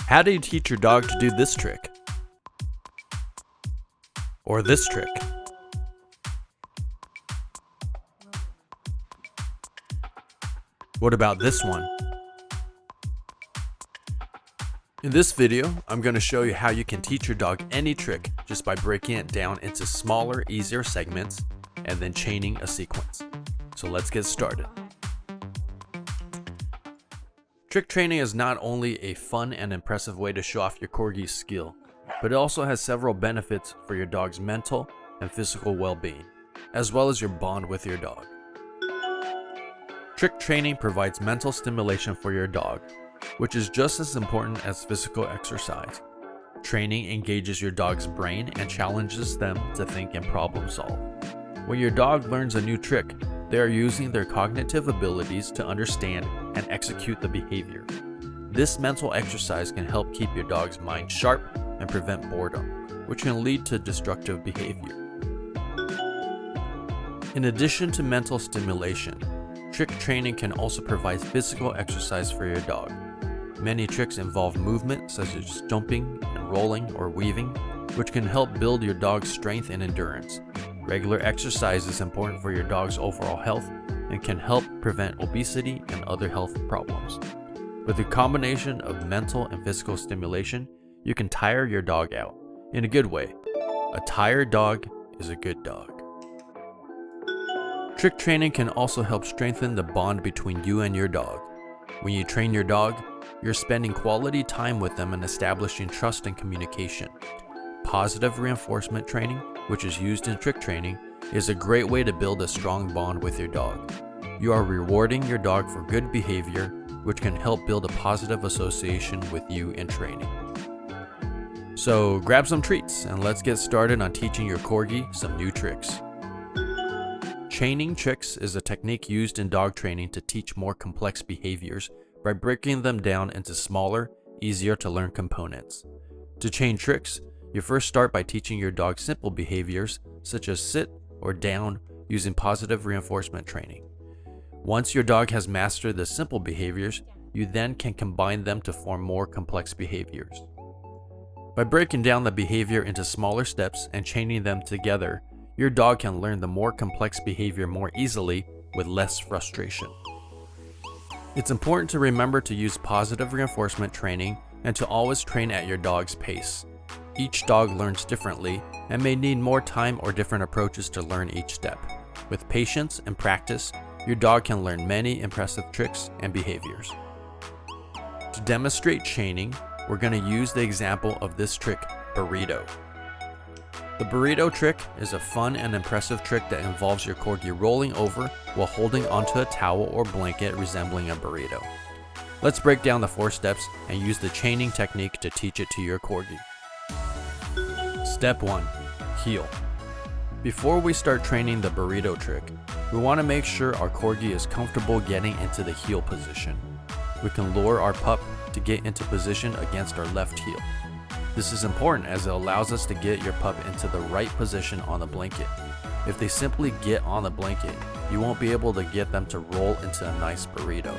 How do you teach your dog to do this trick? Or this trick? What about this one? In this video, I'm going to show you how you can teach your dog any trick just by breaking it down into smaller, easier segments and then chaining a sequence. So let's get started. Trick training is not only a fun and impressive way to show off your Corgi's skill, but it also has several benefits for your dog's mental and physical well-being, as well as your bond with your dog. Trick training provides mental stimulation for your dog, which is just as important as physical exercise. Training engages your dog's brain and challenges them to think and problem solve. When your dog learns a new trick, they are using their cognitive abilities to understand and execute the behavior. This mental exercise can help keep your dog's mind sharp and prevent boredom, which can lead to destructive behavior. In addition to mental stimulation, trick training can also provide physical exercise for your dog. Many tricks involve movement such as jumping and rolling or weaving, which can help build your dog's strength and endurance. Regular exercise is important for your dog's overall health and can help prevent obesity and other health problems. With a combination of mental and physical stimulation, you can tire your dog out. In a good way. A tired dog is a good dog. Trick training can also help strengthen the bond between you and your dog. When you train your dog, you're spending quality time with them and establishing trust and communication. Positive reinforcement training, which is used in trick training, is a great way to build a strong bond with your dog. You are rewarding your dog for good behavior, which can help build a positive association with you in training. So grab some treats and let's get started on teaching your Corgi some new tricks. Chaining tricks is a technique used in dog training to teach more complex behaviors by breaking them down into smaller, easier to learn components. To chain tricks, you first start by teaching your dog simple behaviors such as sit or down using positive reinforcement training. Once your dog has mastered the simple behaviors, you then can combine them to form more complex behaviors. By breaking down the behavior into smaller steps and chaining them together, your dog can learn the more complex behavior more easily with less frustration. It's important to remember to use positive reinforcement training and to always train at your dog's pace. Each dog learns differently and may need more time or different approaches to learn each step. With patience and practice, your dog can learn many impressive tricks and behaviors. To demonstrate chaining, we're going to use the example of this trick, burrito. The burrito trick is a fun and impressive trick that involves your Corgi rolling over while holding onto a towel or blanket resembling a burrito. Let's break down the 4 steps and use the chaining technique to teach it to your Corgi. Step 1. Heel. Before we start training the burrito trick, we want to make sure our Corgi is comfortable getting into the heel position. We can lure our pup to get into position against our left heel. This is important as it allows us to get your pup into the right position on the blanket. If they simply get on the blanket, you won't be able to get them to roll into a nice burrito.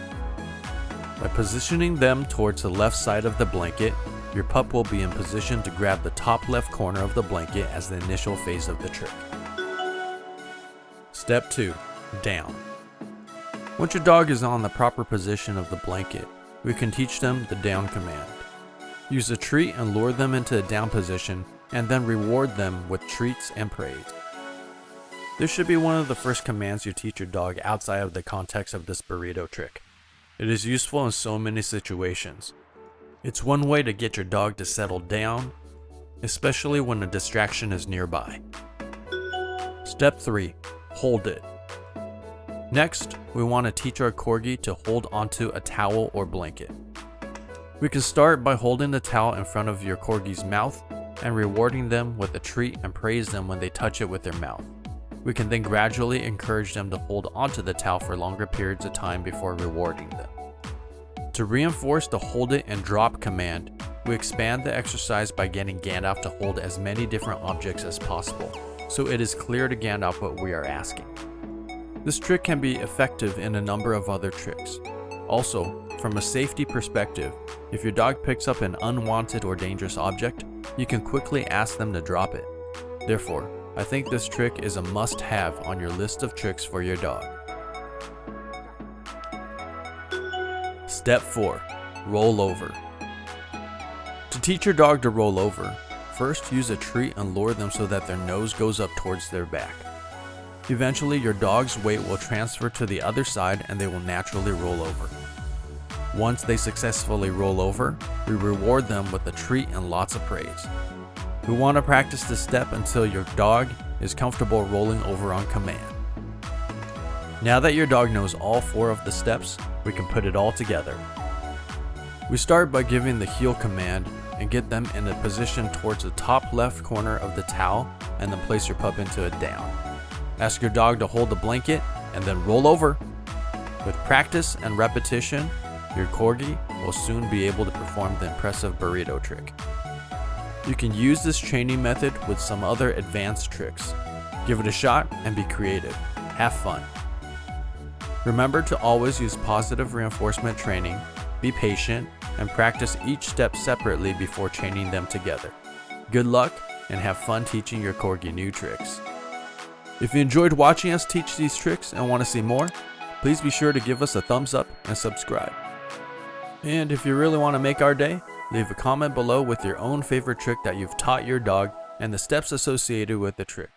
By positioning them towards the left side of the blanket, your pup will be in position to grab the top left corner of the blanket as the initial phase of the trick. Step 2. Down. Once your dog is on the proper position of the blanket, we can teach them the down command. Use a treat and lure them into a down position and then reward them with treats and praise. This should be one of the first commands you teach your dog outside of the context of this burrito trick. It is useful in so many situations. It's one way to get your dog to settle down, especially when a distraction is nearby. Step 3. Hold it. Next, we want to teach our Corgi to hold onto a towel or blanket. We can start by holding the towel in front of your Corgi's mouth and rewarding them with a treat and praise them when they touch it with their mouth. We can then gradually encourage them to hold onto the towel for longer periods of time before rewarding them. To reinforce the hold it and drop command, we expand the exercise by getting Gandalf to hold as many different objects as possible, so it is clear to Gandalf what we are asking. This trick can be effective in a number of other tricks. Also, from a safety perspective, if your dog picks up an unwanted or dangerous object, you can quickly ask them to drop it. Therefore, I think this trick is a must-have on your list of tricks for your dog. Step 4. Roll over. To teach your dog to roll over, first use a treat and lure them so that their nose goes up towards their back. Eventually, your dog's weight will transfer to the other side and they will naturally roll over. Once they successfully roll over, we reward them with a treat and lots of praise. We want to practice this step until your dog is comfortable rolling over on command. Now that your dog knows all 4 of the steps, we can put it all together. We start by giving the heel command and get them in a position towards the top left corner of the towel and then place your pup into a down. Ask your dog to hold the blanket and then roll over. With practice and repetition, your Corgi will soon be able to perform the impressive burrito trick. You can use this training method with some other advanced tricks. Give it a shot and be creative. Have fun. Remember to always use positive reinforcement training, be patient, and practice each step separately before chaining them together. Good luck and have fun teaching your Corgi new tricks. If you enjoyed watching us teach these tricks and want to see more, please be sure to give us a thumbs up and subscribe. And if you really want to make our day, leave a comment below with your own favorite trick that you've taught your dog and the steps associated with the trick.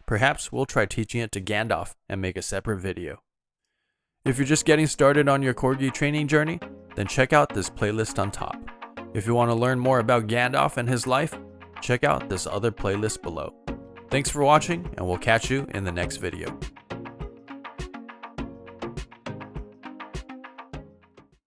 Perhaps we'll try teaching it to Gandalf and make a separate video. If you're just getting started on your Corgi training journey, then check out this playlist on top. If you want to learn more about Gandalf and his life, check out this other playlist below. Thanks for watching, and we'll catch you in the next video.